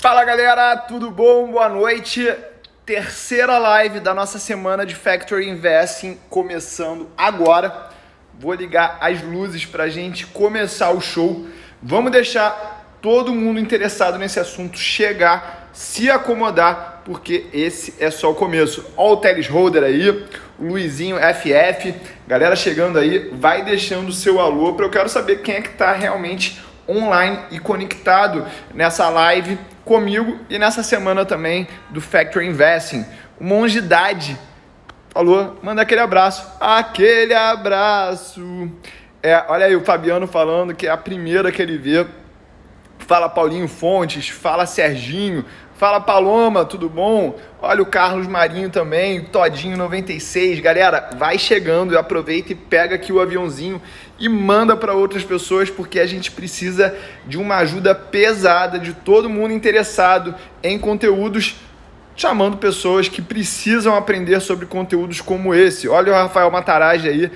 Fala galera, tudo bom? Boa noite. Terceira live da nossa semana de Factory Investing começando agora. Vou ligar as luzes pra gente começar o show. Vamos deixar todo mundo interessado nesse assunto chegar, se acomodar, porque esse é só o começo. Ó o Teles Holder aí, o Luizinho FF, galera chegando aí, vai deixando o seu alô, porque eu quero saber quem é que tá realmente online e conectado nessa live comigo e nessa semana também do Factory Investing. O Monjidade falou, manda aquele abraço. Aquele abraço. Olha aí o Fabiano falando que é a primeira que ele vê. Fala Paulinho Fontes, fala Serginho, fala Paloma, tudo bom? Olha o Carlos Marinho também, Todinho 96. Galera, vai chegando e aproveita e pega aqui o aviãozinho e manda para outras pessoas, porque a gente precisa de uma ajuda pesada de todo mundo interessado em conteúdos, chamando pessoas que precisam aprender sobre conteúdos como esse. Olha o Rafael Matarazzi aí,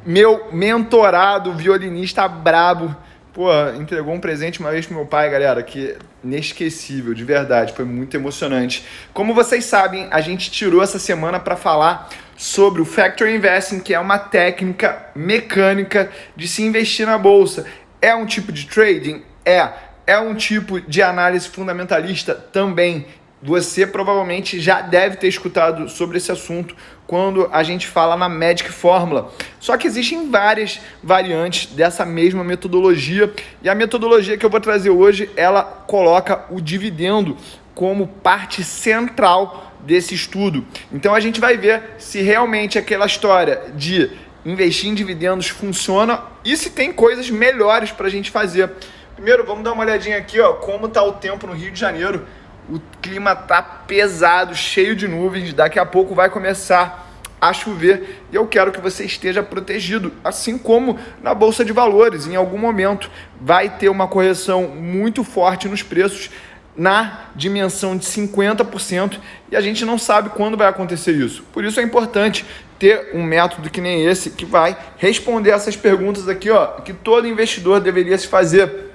meu mentorado, violinista brabo. Pô, entregou um presente uma vez pro meu pai, galera, que inesquecível, de verdade, foi muito emocionante. Como vocês sabem, a gente tirou essa semana para falar sobre o Factory Investing, que é uma técnica mecânica de se investir na bolsa. É um tipo de trading? É um tipo de análise fundamentalista? Também. Você provavelmente já deve ter escutado sobre esse assunto quando a gente fala na Magic Fórmula. Só que existem várias variantes dessa mesma metodologia, e a metodologia que eu vou trazer hoje, ela coloca o dividendo como parte central desse estudo. Então a gente vai ver se realmente aquela história de investir em dividendos funciona e se tem coisas melhores para a gente fazer. Primeiro, vamos dar uma olhadinha aqui, ó, como está o tempo no Rio de Janeiro. O clima tá pesado, cheio de nuvens, daqui a pouco vai começar a chover e eu quero que você esteja protegido, assim como na Bolsa de Valores. Em algum momento vai ter uma correção muito forte nos preços, na dimensão de 50%, e a gente não sabe quando vai acontecer isso. Por isso é importante ter um método que nem esse, que vai responder essas perguntas aqui, ó, que todo investidor deveria se fazer.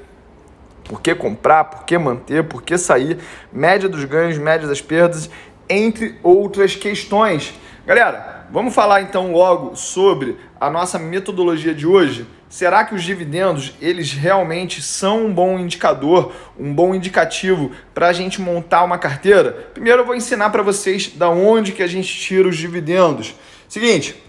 Por que comprar, por que manter, por que sair, média dos ganhos, média das perdas, entre outras questões. Galera, vamos falar então logo sobre a nossa metodologia de hoje? Será que os dividendos, eles realmente são um bom indicador, um bom indicativo para a gente montar uma carteira? Primeiro eu vou ensinar para vocês da onde que a gente tira os dividendos. Seguinte,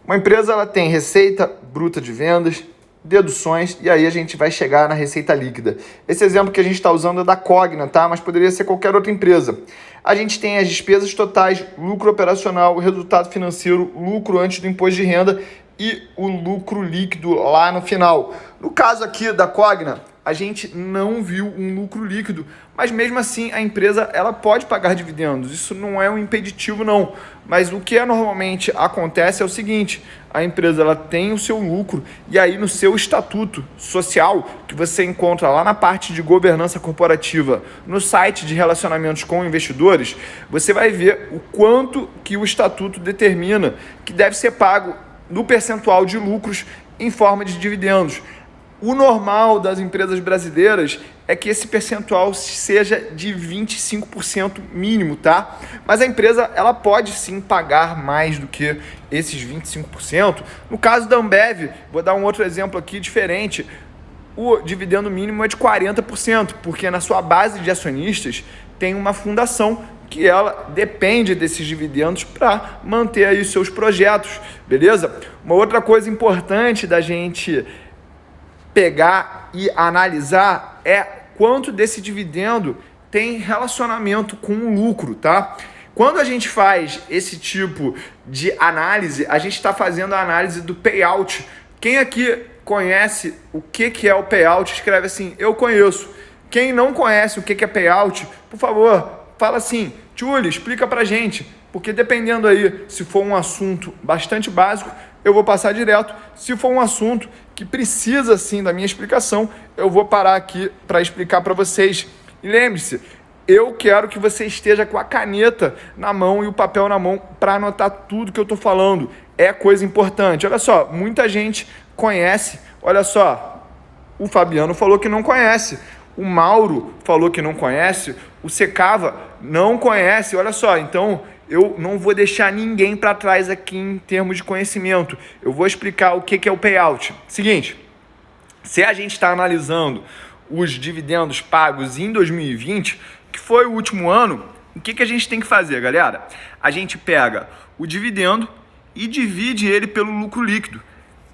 uma empresa ela tem receita bruta de vendas, deduções, e aí a gente vai chegar na receita líquida. Esse exemplo que a gente está usando é da Cogna, tá? Mas poderia ser qualquer outra empresa. A gente tem as despesas totais, lucro operacional, resultado financeiro, lucro antes do imposto de renda e o lucro líquido lá no final. No caso aqui da Cogna, a gente não viu um lucro líquido, mas mesmo assim a empresa ela pode pagar dividendos. Isso não é um impeditivo não, mas o que normalmente acontece é o seguinte: a empresa ela tem o seu lucro e aí no seu estatuto social, que você encontra lá na parte de governança corporativa, no site de relacionamentos com investidores, você vai ver o quanto que o estatuto determina que deve ser pago no percentual de lucros em forma de dividendos. O normal das empresas brasileiras é que esse percentual seja de 25% mínimo, tá? Mas a empresa ela pode sim pagar mais do que esses 25%. No caso da Ambev, vou dar um outro exemplo aqui diferente. O dividendo mínimo é de 40%, porque na sua base de acionistas tem uma fundação que ela depende desses dividendos para manter aí os seus projetos, beleza? Uma outra coisa importante da gente pegar e analisar é quanto desse dividendo tem relacionamento com o lucro, tá? Quando a gente faz esse tipo de análise, a gente está fazendo a análise do payout. Quem aqui conhece o que é o payout, escreve assim, eu conheço. Quem não conhece o que é payout, por favor, fala assim, Tchuli, explica pra gente, porque dependendo aí, se for um assunto bastante básico, eu vou passar direto. Se for um assunto que precisa sim da minha explicação, eu vou parar aqui para explicar para vocês. E lembre-se, eu quero que você esteja com a caneta na mão e o papel na mão para anotar tudo que eu estou falando. É coisa importante. Olha só, muita gente conhece. Olha só, o Fabiano falou que não conhece. o Mauro falou que não conhece, o Secava não conhece, olha só, então eu não vou deixar ninguém para trás aqui em termos de conhecimento. Eu vou explicar o que é o payout. Seguinte, se a gente está analisando os dividendos pagos em 2020, que foi o último ano, o que a gente tem que fazer, galera? A gente pega o dividendo e divide ele pelo lucro líquido.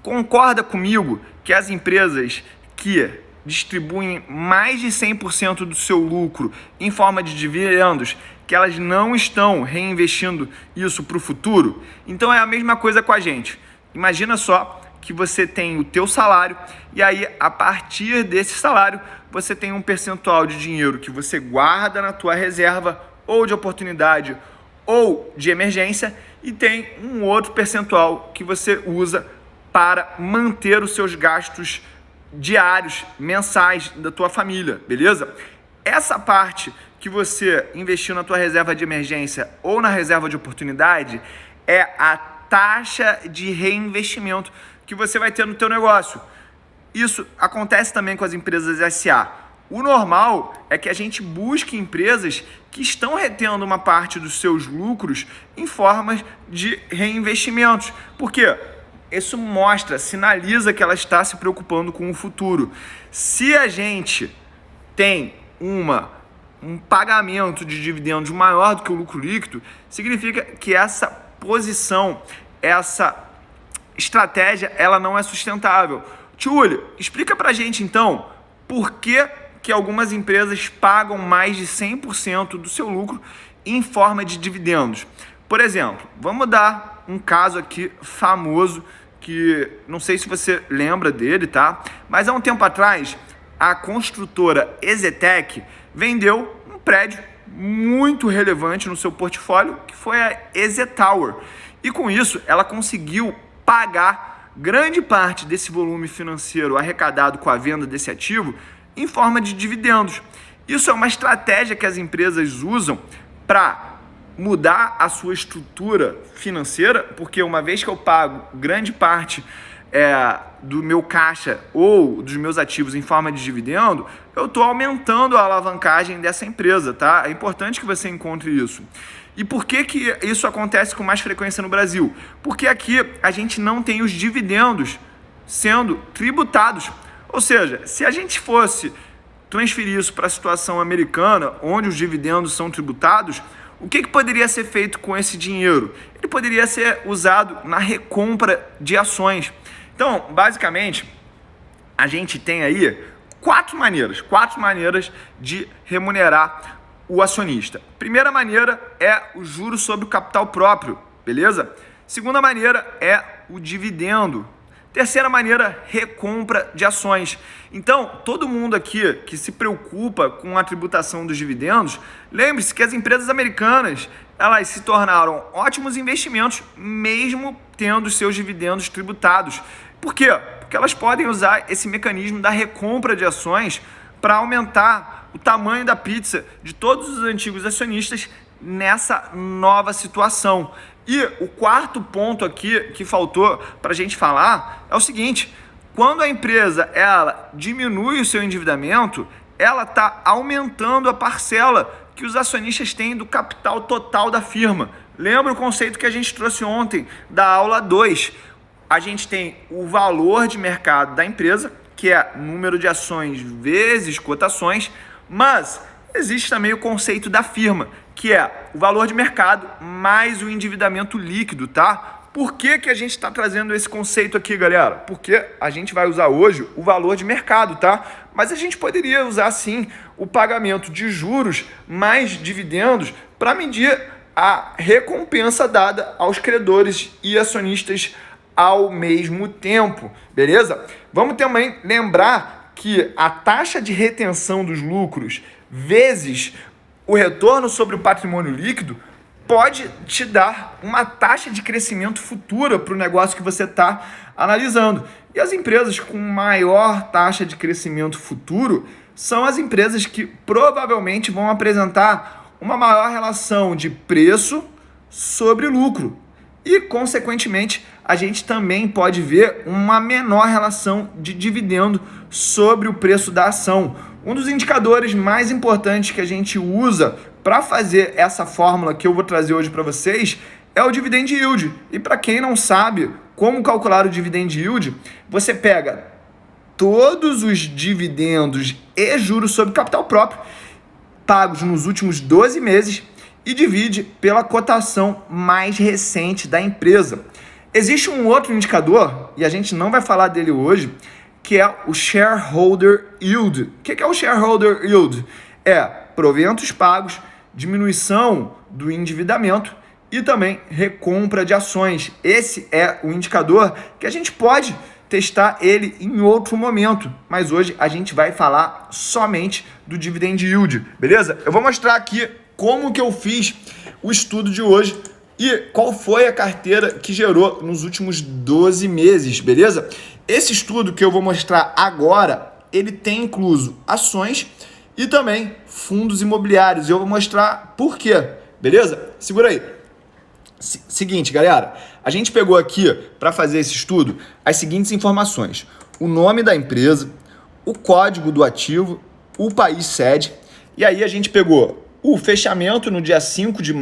Concorda comigo que as empresas que distribuem mais de 100% do seu lucro em forma de dividendos, que elas não estão reinvestindo isso para o futuro? Então é a mesma coisa com a gente. Imagina só que você tem o teu salário e aí a partir desse salário você tem um percentual de dinheiro que você guarda na tua reserva ou de oportunidade ou de emergência e tem um outro percentual que você usa para manter os seus gastos diários, mensais da tua família, beleza? Essa parte que você investiu na tua reserva de emergência ou na reserva de oportunidade é a taxa de reinvestimento que você vai ter no teu negócio. Isso acontece também com as empresas SA. O normal é que a gente busque empresas que estão retendo uma parte dos seus lucros em formas de reinvestimentos. Por quê? Isso mostra, sinaliza que ela está se preocupando com o futuro. Se a gente tem um pagamento de dividendos maior do que o lucro líquido, significa que essa posição, essa estratégia, ela não é sustentável. Tchulio, explica pra gente então por que algumas empresas pagam mais de 100% do seu lucro em forma de dividendos. Por exemplo, vamos dar um caso aqui famoso que não sei se você lembra dele, tá? Mas há um tempo atrás, a construtora EZTEC vendeu um prédio muito relevante no seu portfólio, que foi a EZ Tower. E com isso, ela conseguiu pagar grande parte desse volume financeiro arrecadado com a venda desse ativo em forma de dividendos. Isso é uma estratégia que as empresas usam para mudar a sua estrutura financeira, porque uma vez que eu pago grande parte do meu caixa ou dos meus ativos em forma de dividendo, eu estou aumentando a alavancagem dessa empresa, tá? É importante que você encontre isso. E por que isso acontece com mais frequência no Brasil? Porque aqui a gente não tem os dividendos sendo tributados. Ou seja, se a gente fosse transferir isso para a situação americana, onde os dividendos são tributados, o que poderia ser feito com esse dinheiro? Ele poderia ser usado na recompra de ações. Então, basicamente, a gente tem aí quatro maneiras de remunerar o acionista. Primeira maneira é o juro sobre o capital próprio, beleza? Segunda maneira é o dividendo. Terceira maneira, recompra de ações. Então, todo mundo aqui que se preocupa com a tributação dos dividendos, lembre-se que as empresas americanas, elas se tornaram ótimos investimentos, mesmo tendo os seus dividendos tributados. Por quê? Porque elas podem usar esse mecanismo da recompra de ações para aumentar o tamanho da pizza de todos os antigos acionistas nessa nova situação. E o quarto ponto aqui que faltou para a gente falar é o seguinte: quando a empresa ela diminui o seu endividamento, ela está aumentando a parcela que os acionistas têm do capital total da firma. Lembra o conceito que a gente trouxe ontem da aula 2? A gente tem o valor de mercado da empresa, que é número de ações vezes cotações, mas existe também o conceito da firma, que é o valor de mercado mais o endividamento líquido, tá? Por que a gente está trazendo esse conceito aqui, galera? Porque a gente vai usar hoje o valor de mercado, tá? Mas a gente poderia usar, sim, o pagamento de juros mais dividendos para medir a recompensa dada aos credores e acionistas ao mesmo tempo, beleza? Vamos também lembrar que a taxa de retenção dos lucros vezes o retorno sobre o patrimônio líquido pode te dar uma taxa de crescimento futura para o negócio que você está analisando. E as empresas com maior taxa de crescimento futuro são as empresas que provavelmente vão apresentar uma maior relação de preço sobre lucro e, consequentemente, a gente também pode ver uma menor relação de dividendo sobre o preço da ação. Um dos indicadores mais importantes que a gente usa para fazer essa fórmula que eu vou trazer hoje para vocês é o dividend yield. E para quem não sabe como calcular o dividend yield, você pega todos os dividendos e juros sobre capital próprio pagos nos últimos 12 meses e divide pela cotação mais recente da empresa. Existe um outro indicador, e a gente não vai falar dele hoje, que é o shareholder yield. O que é o shareholder yield? É proventos pagos, diminuição do endividamento e também recompra de ações. Esse é o indicador que a gente pode testar ele em outro momento, mas hoje a gente vai falar somente do dividend yield, beleza? Eu vou mostrar aqui como que eu fiz o estudo de hoje e qual foi a carteira que gerou nos últimos 12 meses, beleza? Esse estudo que eu vou mostrar agora, ele tem incluso ações e também fundos imobiliários. E eu vou mostrar por quê, beleza? Segura aí. Seguinte, galera, a gente pegou aqui para fazer esse estudo as seguintes informações: o nome da empresa, o código do ativo, o país sede, e aí a gente pegou o fechamento no dia 5 de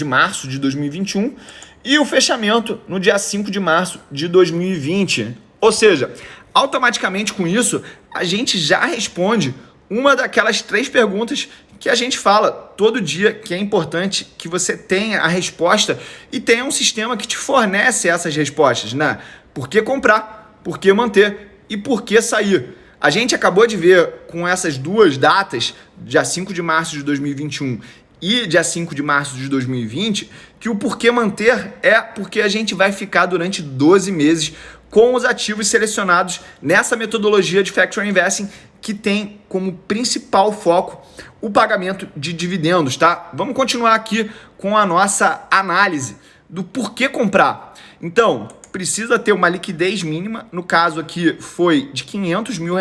março de 2021 e o fechamento no dia 5 de março de 2020. Ou seja, automaticamente com isso, a gente já responde uma daquelas 3 perguntas que a gente fala todo dia, que é importante que você tenha a resposta e tenha um sistema que te fornece essas respostas, né? Por que comprar, por que manter e por que sair. A gente acabou de ver com essas 2 datas, dia 5 de março de 2021 e dia 5 de março de 2020, que o porquê manter é porque a gente vai ficar durante 12 meses com os ativos selecionados nessa metodologia de Factor Investing que tem como principal foco o pagamento de dividendos, tá? Vamos continuar aqui com a nossa análise do porquê comprar. Então, precisa ter uma liquidez mínima, no caso aqui foi de R$500 mil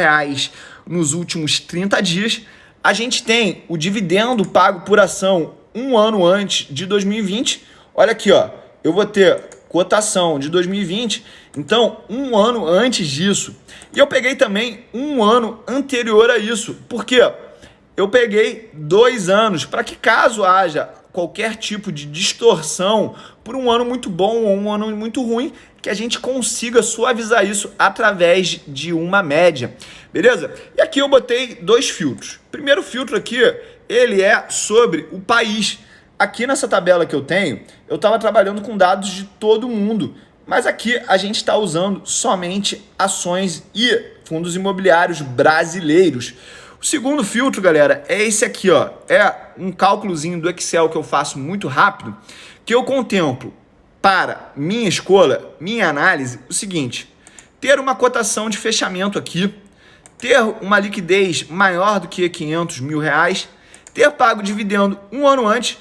nos últimos 30 dias. A gente tem o dividendo pago por ação um ano antes de 2020. Olha aqui, ó, eu vou ter cotação de 2020, então um ano antes disso. E eu peguei também um ano anterior a isso. Por quê? Eu peguei 2 anos para que caso haja qualquer tipo de distorção por um ano muito bom ou um ano muito ruim, que a gente consiga suavizar isso através de uma média, beleza? E aqui eu botei 2 filtros. O primeiro filtro aqui, ele é sobre o país. Aqui nessa tabela que eu tenho, eu estava trabalhando com dados de todo mundo, mas aqui a gente está usando somente ações e fundos imobiliários brasileiros. O segundo filtro, galera, é esse aqui, ó. É um cálculozinho do Excel que eu faço muito rápido, que eu contemplo para minha escolha, minha análise, o seguinte: ter uma cotação de fechamento aqui, ter uma liquidez maior do que R$500 mil, ter pago dividendo um ano antes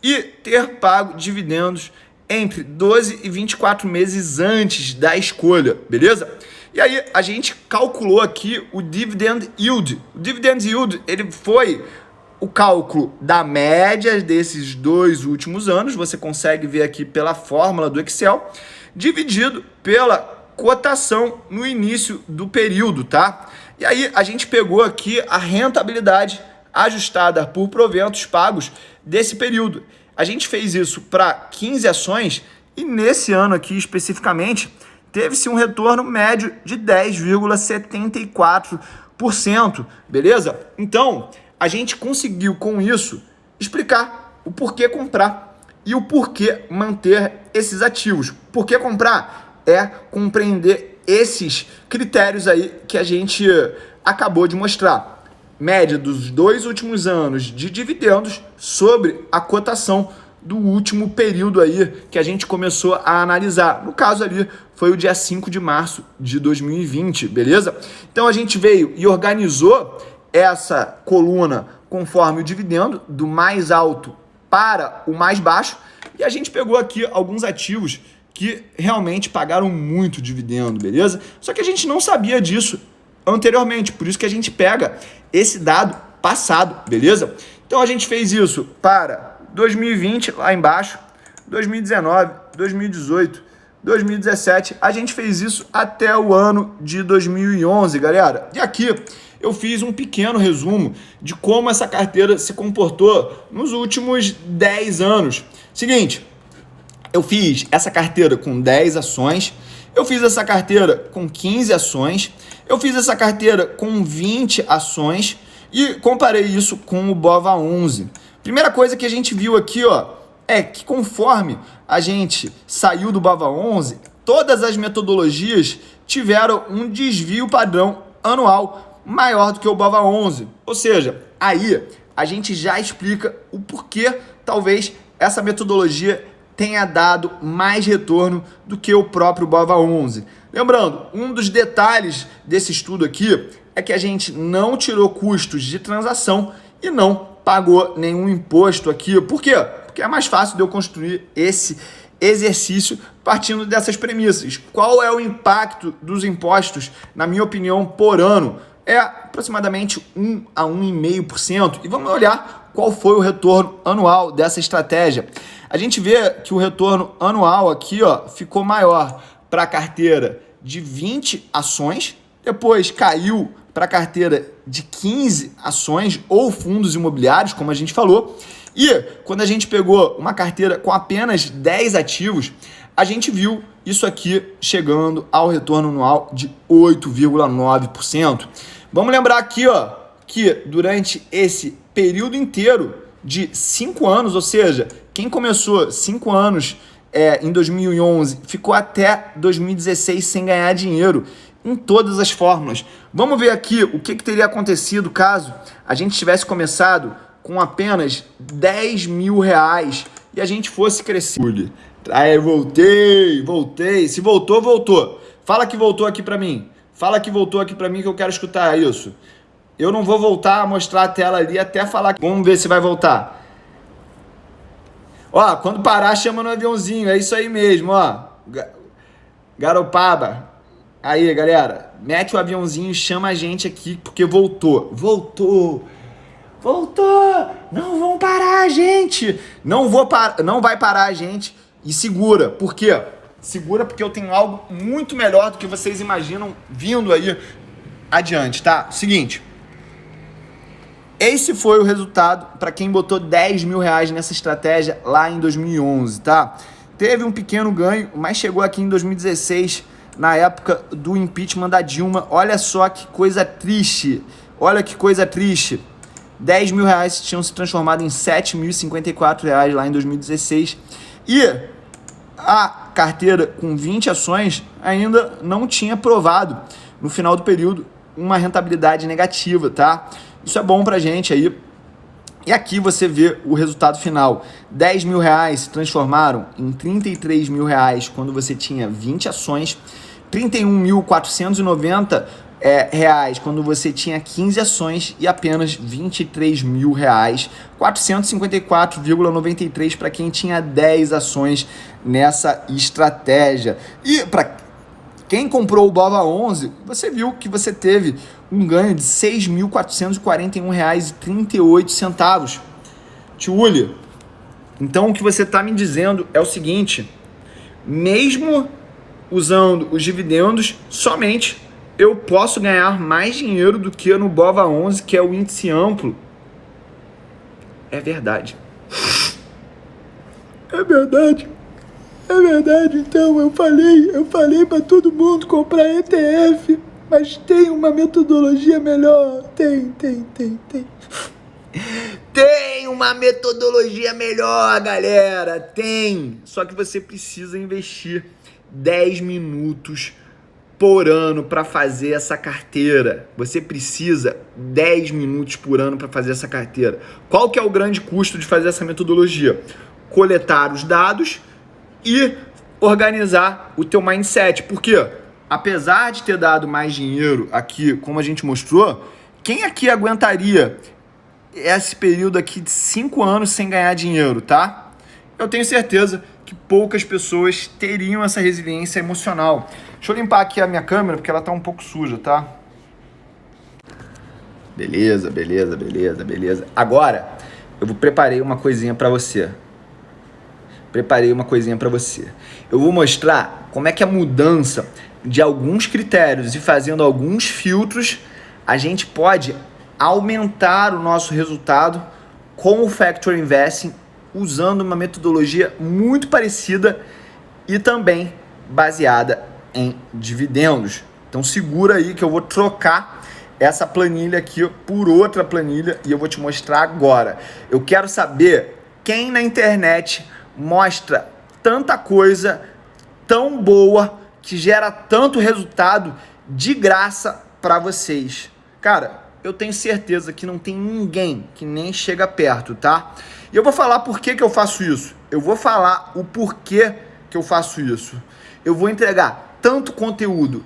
e ter pago dividendos entre 12 e 24 meses antes da escolha, beleza? E aí a gente calculou aqui o dividend yield. O dividend yield, ele foi o cálculo da média desses 2 últimos anos, você consegue ver aqui pela fórmula do Excel, dividido pela cotação no início do período, tá? E aí a gente pegou aqui a rentabilidade ajustada por proventos pagos desse período. A gente fez isso para 15 ações e nesse ano aqui especificamente teve-se um retorno médio de 10,74%, beleza? Então, a gente conseguiu com isso explicar o porquê comprar e o porquê manter esses ativos. Por que comprar? É compreender esses critérios aí que a gente acabou de mostrar. Média dos 2 últimos anos de dividendos sobre a cotação do último período aí que a gente começou a analisar. No caso ali, foi o dia 5 de março de 2020, beleza? Então a gente veio e organizou essa coluna conforme o dividendo, do mais alto para o mais baixo, e a gente pegou aqui alguns ativos que realmente pagaram muito dividendo, beleza? Só que a gente não sabia disso anteriormente, por isso que a gente pega esse dado passado, beleza? Então a gente fez isso para 2020 lá embaixo, 2019, 2018, 2017. A gente fez isso até o ano de 2011, galera. E aqui eu fiz um pequeno resumo de como essa carteira se comportou nos últimos 10 anos. Seguinte, eu fiz essa carteira com 10 ações, eu fiz essa carteira com 15 ações, eu fiz essa carteira com 20 ações e comparei isso com o BOVA11. Primeira coisa que a gente viu aqui, ó, é que conforme a gente saiu do BOVA11, todas as metodologias tiveram um desvio padrão anual maior do que o BOVA11. Ou seja, aí a gente já explica o porquê talvez essa metodologia tenha dado mais retorno do que o próprio BOVA11. Lembrando, um dos detalhes desse estudo aqui é que a gente não tirou custos de transação e não pagou nenhum imposto aqui. Por quê? Porque é mais fácil de eu construir esse exercício partindo dessas premissas. Qual é o impacto dos impostos, na minha opinião, por ano? É aproximadamente 1 a 1,5%. E vamos olhar qual foi o retorno anual dessa estratégia. A gente vê que o retorno anual aqui, ó, ficou maior para a carteira de 20 ações, depois caiu para a carteira de 15 ações ou fundos imobiliários, como a gente falou. E quando a gente pegou uma carteira com apenas 10 ativos, a gente viu isso aqui chegando ao retorno anual de 8,9%. Vamos lembrar aqui, ó, que durante esse período inteiro de 5 anos, ou seja, quem começou 5 anos em 2011 ficou até 2016 sem ganhar dinheiro em todas as fórmulas. Vamos ver aqui o que teria acontecido caso a gente tivesse começado com apenas 10 mil reais e a gente fosse crescer. Aí, voltei. Se voltou, voltou. Fala que voltou aqui pra mim. Fala que voltou aqui pra mim que eu quero escutar isso. Eu não vou voltar a mostrar a tela ali até falar. Vamos ver se vai voltar. Ó, quando parar, chama no aviãozinho. É isso aí mesmo, ó. Garopaba. Aí, galera. Mete o aviãozinho e chama a gente aqui porque voltou. Voltou. Não vão parar a gente. Não vai parar a gente. E segura. Por quê? Segura porque eu tenho algo muito melhor do que vocês imaginam vindo aí adiante, tá? Seguinte. Esse foi o resultado para quem botou 10 mil reais nessa estratégia lá em 2011, tá? Teve um pequeno ganho, mas chegou aqui em 2016, na época do impeachment da Dilma. Olha só que coisa triste. 10 mil reais tinham se transformado em 7.054 reais lá em 2016. E a carteira com 20 ações ainda não tinha provado, no final do período, uma rentabilidade negativa, tá? Isso é bom pra gente aí. E aqui você vê o resultado final. 10 mil reais se transformaram em 33 mil reais quando você tinha 20 ações. 31.490 reais quando você tinha 15 ações e apenas 23 mil reais, 454,93 para quem tinha 10 ações nessa estratégia. E para quem comprou o BOVA11, você viu que você teve um ganho de R$ 6.441,38. Tiúlio, então o que você está me dizendo é o seguinte: mesmo usando os dividendos somente, eu posso ganhar mais dinheiro do que no BOVA11, que é o índice amplo. É verdade. É verdade. Então eu falei para todo mundo comprar ETF, mas tem uma metodologia melhor. Tem uma metodologia melhor, galera. Tem. Só que você precisa investir 10 minutos por ano para fazer essa carteira. Você precisa 10 minutos por ano para fazer essa carteira. Qual que é o grande custo de fazer essa metodologia? Coletar os dados e organizar o teu mindset. Por quê? Apesar de ter dado mais dinheiro aqui, como a gente mostrou, quem aqui aguentaria esse período aqui de 5 anos sem ganhar dinheiro, tá? Eu tenho certeza que poucas pessoas teriam essa resiliência emocional. Deixa eu limpar aqui a minha câmera, porque ela tá um pouco suja, tá? Beleza. Agora, eu preparei uma coisinha pra você. preparei uma coisinha para você. Eu vou mostrar como é que a mudança de alguns critérios e fazendo alguns filtros, a gente pode aumentar o nosso resultado com o Factor Investing usando uma metodologia muito parecida e também baseada em dividendos. Então segura aí que eu vou trocar essa planilha aqui por outra planilha e eu vou te mostrar agora. Eu quero saber quem na internet mostra tanta coisa tão boa que gera tanto resultado de graça para vocês. Cara, eu tenho certeza que não tem ninguém que nem chega perto, tá? E eu vou falar por que eu faço isso. Eu vou falar o porquê que eu faço isso. Eu vou entregar tanto conteúdo,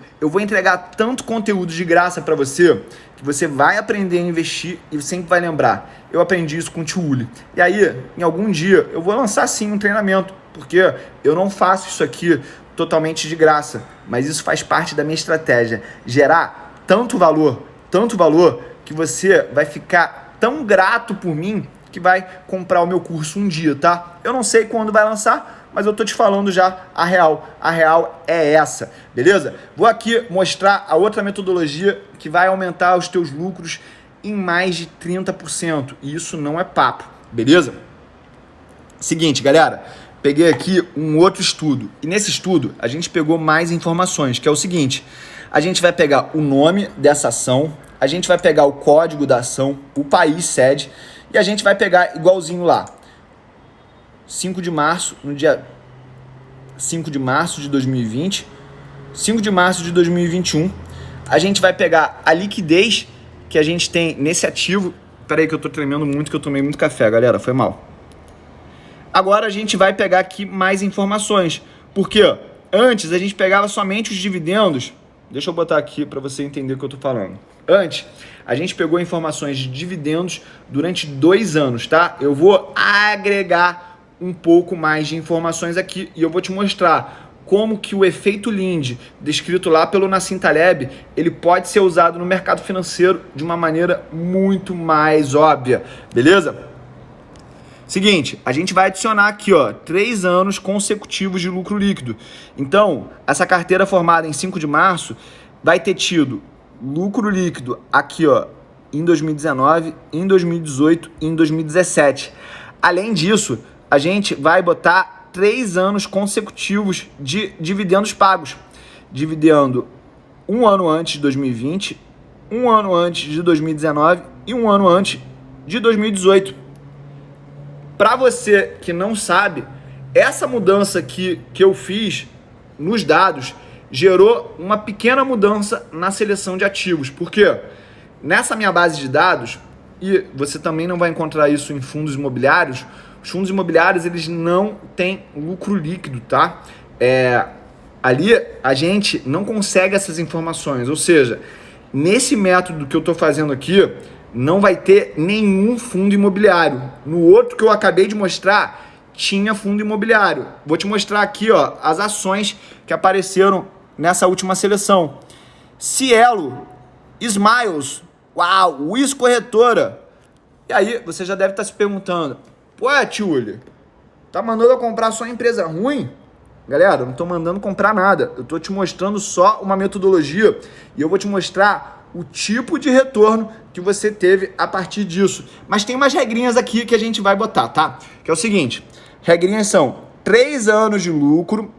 de graça para você, que você vai aprender a investir e sempre vai lembrar. Eu aprendi isso com o Tio Uli. E aí, em algum dia, eu vou lançar sim um treinamento, porque eu não faço isso aqui totalmente de graça, mas isso faz parte da minha estratégia. Gerar tanto valor, que você vai ficar tão grato por mim que vai comprar o meu curso um dia, tá? Eu não sei quando vai lançar, mas eu tô te falando já a real. A real é essa, beleza? Vou aqui mostrar a outra metodologia que vai aumentar os teus lucros em mais de 30%. E isso não é papo, beleza? Seguinte, galera, peguei aqui um outro estudo. E nesse estudo, a gente pegou mais informações, que é o seguinte. A gente vai pegar o nome dessa ação, a gente vai pegar o código da ação, o país sede, e a gente vai pegar igualzinho lá. 5 de março, no dia 5 de março de 2020, 5 de março de 2021, a gente vai pegar a liquidez que a gente tem nesse ativo. Pera aí que eu tô tremendo muito, que eu tomei muito café, galera, foi mal. Agora a gente vai pegar aqui mais informações, porque antes a gente pegava somente os dividendos. Deixa eu botar aqui para você entender o que eu tô falando. Antes, a gente pegou informações de dividendos durante 2 anos, tá? Eu vou agregar um pouco mais de informações aqui e eu vou te mostrar como que o efeito Linde, descrito lá pelo Nassim Taleb, ele pode ser usado no mercado financeiro de uma maneira muito mais óbvia, beleza? Seguinte, a gente vai adicionar aqui, ó, 3 anos consecutivos de lucro líquido. Então, essa carteira formada em 5 de março vai ter tido lucro líquido aqui, ó, em 2019, em 2018 e em 2017. Além disso, a gente vai botar 3 anos consecutivos de dividendos pagos. Dividendo 1 ano antes de 2020, 1 ano antes de 2019 e 1 ano antes de 2018. Para você que não sabe, essa mudança que eu fiz nos dados gerou uma pequena mudança na seleção de ativos. Por quê? Nessa minha base de dados, e você também não vai encontrar isso em fundos imobiliários, os fundos imobiliários eles não têm lucro líquido, tá? Ali a gente não consegue essas informações, ou seja, nesse método que eu estou fazendo aqui, não vai ter nenhum fundo imobiliário. No outro que eu acabei de mostrar, tinha fundo imobiliário. Vou te mostrar aqui, ó, as ações que apareceram nessa última seleção. Cielo, Smiles, uau, Wiz Corretora. E aí, você já deve estar se perguntando, pô, tio Uli, tá mandando eu comprar só empresa ruim? Galera, eu não tô mandando comprar nada. Eu tô te mostrando só uma metodologia e eu vou te mostrar o tipo de retorno que você teve a partir disso. Mas tem umas regrinhas aqui que a gente vai botar, tá? Que é o seguinte, regrinhas são 3 anos de lucro,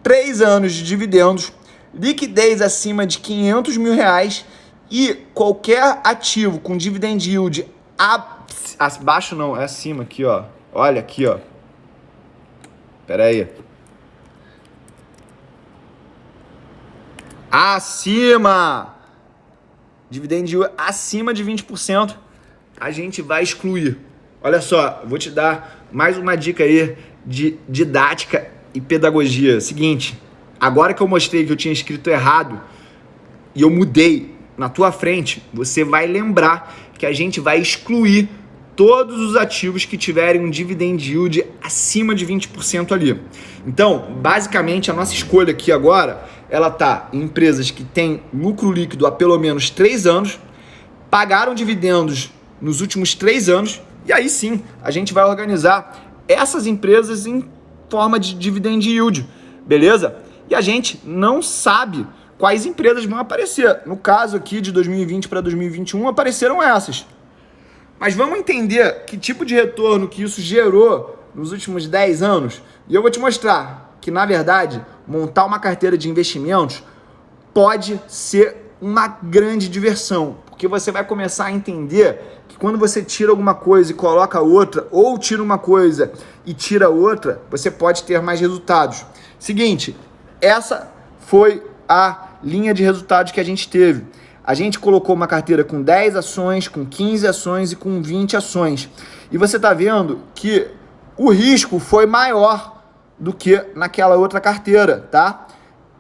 3 anos de dividendos, liquidez acima de R$500 mil e qualquer ativo com dividend yield abaixo não, é acima aqui, ó. Olha aqui, ó. Pera aí. Acima! Dividend yield acima de 20%, a gente vai excluir. Olha só, vou te dar mais uma dica aí de didática e pedagogia. Seguinte, agora que eu mostrei que eu tinha escrito errado e eu mudei na tua frente, você vai lembrar que a gente vai excluir todos os ativos que tiverem um dividend yield acima de 20% ali. Então, basicamente, a nossa escolha aqui agora, ela tá em empresas que têm lucro líquido há pelo menos 3 anos, pagaram dividendos nos últimos 3 anos, e aí sim, a gente vai organizar essas empresas em forma de dividend yield, beleza? E a gente não sabe quais empresas vão aparecer. No caso aqui de 2020 para 2021 apareceram essas. Mas vamos entender que tipo de retorno que isso gerou nos últimos 10 anos. E eu vou te mostrar que, na verdade, montar uma carteira de investimentos pode ser uma grande diversão. Porque você vai começar a entender que quando você tira alguma coisa e coloca outra, ou tira uma coisa e tira outra, você pode ter mais resultados. Seguinte, essa foi a linha de resultados que a gente teve. A gente colocou uma carteira com 10 ações, com 15 ações e com 20 ações. E você está vendo que o risco foi maior do que naquela outra carteira, tá?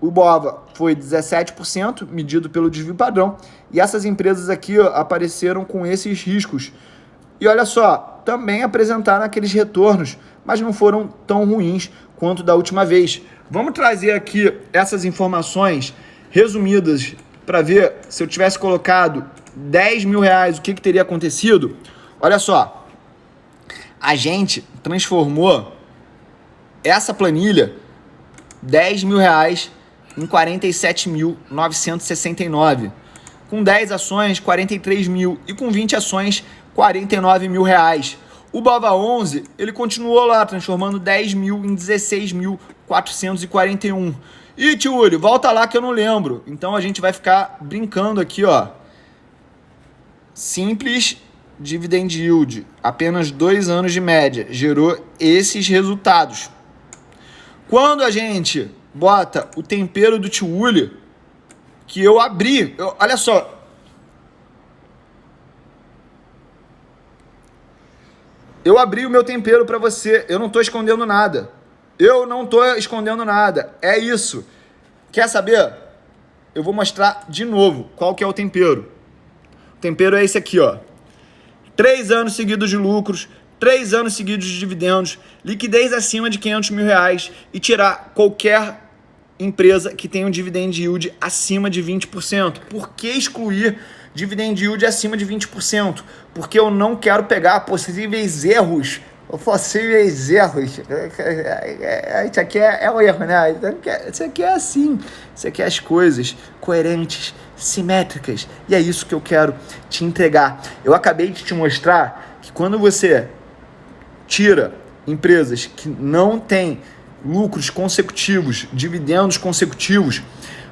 O Ibova foi 17%, medido pelo desvio padrão. E essas empresas aqui, ó, apareceram com esses riscos. E olha só, também apresentaram aqueles retornos, mas não foram tão ruins quanto da última vez. Vamos trazer aqui essas informações resumidas para ver se eu tivesse colocado 10 mil reais, o que teria acontecido. Olha só, a gente transformou essa planilha 10 mil reais em 47.969. Com 10 ações, 43 mil. E com 20 ações, 49 mil reais. O Bova 11, ele continuou lá, transformando 10 mil em 16.441. E, tio Uli, volta lá que eu não lembro. Então, a gente vai ficar brincando aqui, ó. Simples dividend yield. Apenas 2 anos de média. Gerou esses resultados. Quando a gente bota o tempero do tio Uli, que eu abri, olha só. Eu abri o meu tempero para você. Eu não estou escondendo nada. Eu não estou escondendo nada. É isso. Quer saber? Eu vou mostrar de novo qual que é o tempero. O tempero é esse aqui, ó. 3 anos seguidos de lucros, 3 anos seguidos de dividendos, liquidez acima de 500 mil reais e tirar qualquer empresa que tenha um dividend yield acima de 20%. Por que excluir dividend yield acima de 20%? Porque eu não quero pegar possíveis erros. Isso aqui é o erro, né? Isso aqui é assim. Isso aqui é as coisas coerentes, simétricas. E é isso que eu quero te entregar. Eu acabei de te mostrar que quando você tira empresas que não têm lucros consecutivos, dividendos consecutivos,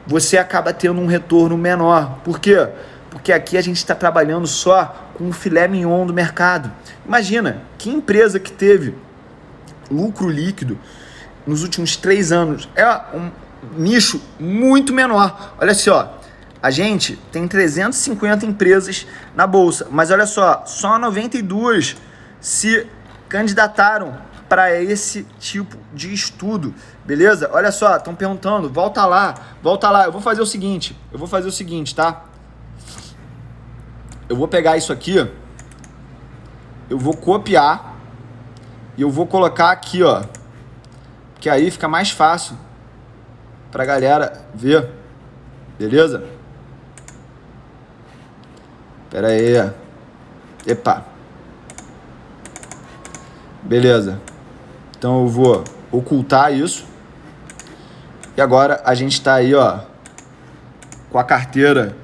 você acaba tendo um retorno menor. Por quê? Porque aqui a gente está trabalhando só com o filé mignon do mercado. Imagina, que empresa que teve lucro líquido nos últimos 3 anos é um nicho muito menor. Olha só, a gente tem 350 empresas na bolsa, mas olha só 92 se candidataram para esse tipo de estudo, beleza? Olha só, estão perguntando, volta lá. Eu vou fazer o seguinte, tá? Eu vou pegar isso aqui, eu vou copiar e eu vou colocar aqui, ó, que aí fica mais fácil pra galera ver, beleza? Pera aí, epa, beleza, então eu vou ocultar isso e agora a gente tá aí, ó, com a carteira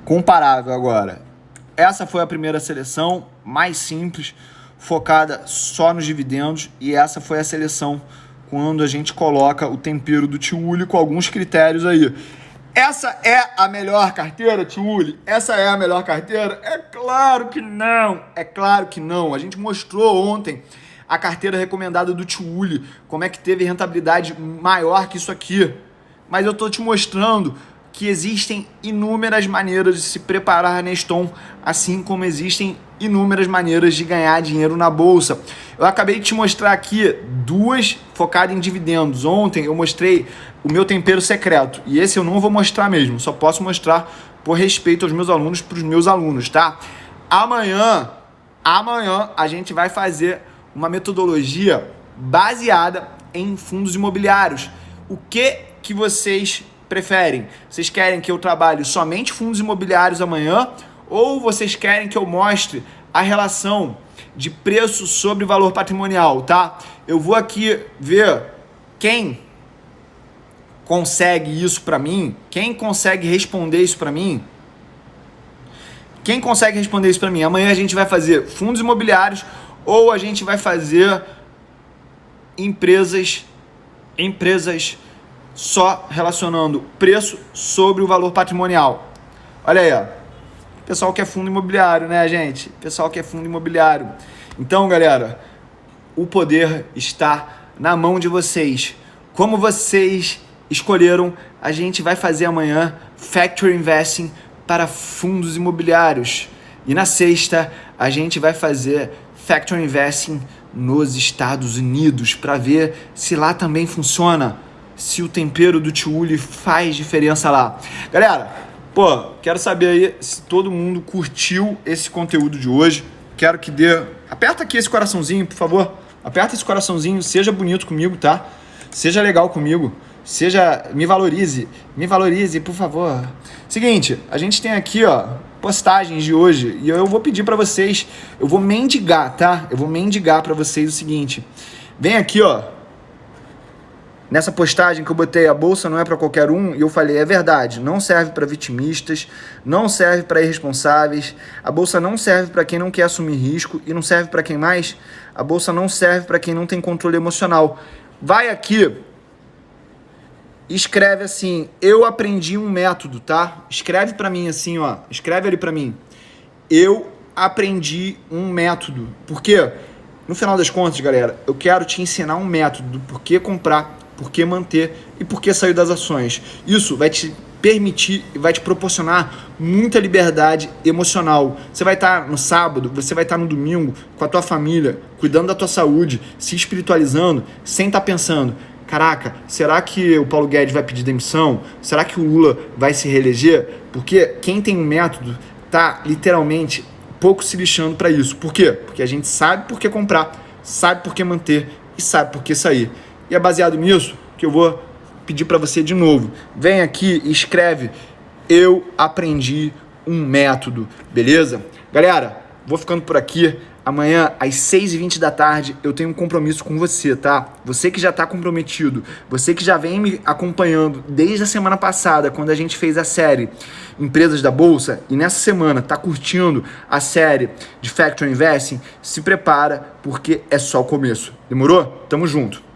comparável agora. Essa foi a primeira seleção, mais simples, focada só nos dividendos. E essa foi a seleção quando a gente coloca o tempero do tio Uli com alguns critérios aí. Essa é a melhor carteira, tio Uli? Essa é a melhor carteira? É claro que não. É claro que não. A gente mostrou ontem a carteira recomendada do tio Uli, como é que teve rentabilidade maior que isso aqui. Mas eu tô te mostrando que existem inúmeras maneiras de se preparar neste tom, assim como existem inúmeras maneiras de ganhar dinheiro na bolsa. Eu acabei de te mostrar aqui 2 focadas em dividendos. Ontem eu mostrei o meu tempero secreto, e esse eu não vou mostrar mesmo, só posso mostrar por respeito aos meus alunos, para os meus alunos, tá? Amanhã a gente vai fazer uma metodologia baseada em fundos imobiliários. O que vocês preferem? Vocês querem que eu trabalhe somente fundos imobiliários amanhã ou vocês querem que eu mostre a relação de preço sobre valor patrimonial, tá? Eu vou aqui ver quem consegue isso para mim, quem consegue responder isso para mim. Quem consegue responder isso para mim? Amanhã a gente vai fazer fundos imobiliários ou a gente vai fazer empresas só relacionando preço sobre o valor patrimonial. Olha aí, ó. Pessoal que é fundo imobiliário, né, gente? Pessoal que é fundo imobiliário. Então, galera, o poder está na mão de vocês. Como vocês escolheram, a gente vai fazer amanhã Factor Investing para fundos imobiliários. E na sexta, a gente vai fazer Factor Investing nos Estados Unidos para ver se lá também funciona, se o tempero do Tiuli faz diferença lá. Galera, pô, quero saber aí se todo mundo curtiu esse conteúdo de hoje. Quero que dê... Aperta aqui esse coraçãozinho, por favor. Aperta esse coraçãozinho, seja bonito comigo, tá? Seja legal comigo. Me valorize, por favor. Seguinte, a gente tem aqui, ó, postagens de hoje e eu vou pedir pra vocês, eu vou mendigar, tá? Eu vou mendigar pra vocês o seguinte. Vem aqui, ó, nessa postagem que eu botei, a bolsa não é pra qualquer um, e eu falei, é verdade, não serve pra vitimistas, não serve pra irresponsáveis, a bolsa não serve pra quem não quer assumir risco e não serve pra quem mais? A bolsa não serve pra quem não tem controle emocional. Vai aqui, escreve assim, eu aprendi um método, tá? Escreve pra mim assim, ó, escreve ali pra mim. Eu aprendi um método. Por quê? No final das contas, galera, eu quero te ensinar um método do porquê comprar, porquê manter e porquê sair das ações. Isso vai te permitir e vai te proporcionar muita liberdade emocional. Você vai estar no sábado, você vai estar no domingo com a tua família, cuidando da tua saúde, se espiritualizando, sem estar pensando, caraca, será que o Paulo Guedes vai pedir demissão? Será que o Lula vai se reeleger? Porque quem tem um método tá literalmente pouco se lixando para isso. Por quê? Porque a gente sabe por que comprar, sabe por que manter e sabe por que sair. E é baseado nisso que eu vou pedir para você de novo. Vem aqui e escreve, eu aprendi um método, beleza? Galera, vou ficando por aqui. Amanhã, às 6h20 da tarde, eu tenho um compromisso com você, tá? Você que já tá comprometido, você que já vem me acompanhando desde a semana passada, quando a gente fez a série Empresas da Bolsa, e nessa semana tá curtindo a série de Factor Investing, se prepara, porque é só o começo. Demorou? Tamo junto!